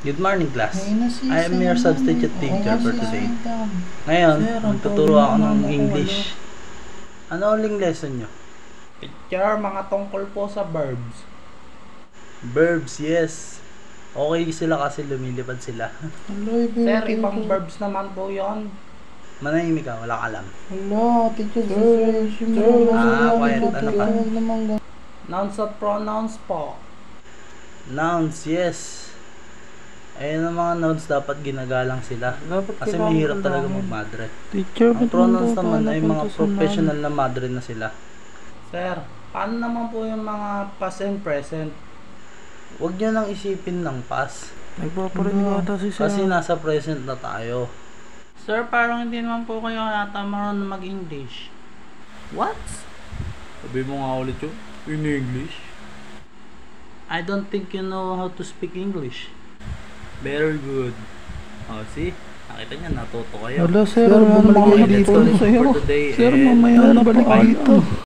Good morning, class. Ay, nasi, I am your substitute teacher for today. Ngayon, Sir, ang magtuturo tuloy ako ng naman ako, English. Ano uling lesson nyo? Teacher, mga tungkol po sa verbs. Verbs, yes. Okay sila kasi lumilipad sila. Sir, ibang verbs naman po yon. Manahimik ka, wala ka alam. Wala, teacher, quiet, ano pa? Nouns at pronouns po. Nouns, yes. Ayun ang mga nouns, dapat ginagalang sila. Kasi mahirap talaga magmadre. Teacher, Ang pronouns naman ay mga professional na madre na sila. Sir, paano naman po yung mga past and present? Huwag nyo nang isipin ng past. Nagpaparinig ata si Sir. Kasi nasa present na tayo. Sir, parang hindi naman po kayo yata marunong mag-English. What? Sabi mo nga ulit yun, in English. I don't think you know how to speak English. Very good. Oh, see? Nakita niya, natuto kayo. Wala, Sir, Okay, bumalik let's dito call it sa'yo. for today Sir, and mamaya na balik dito.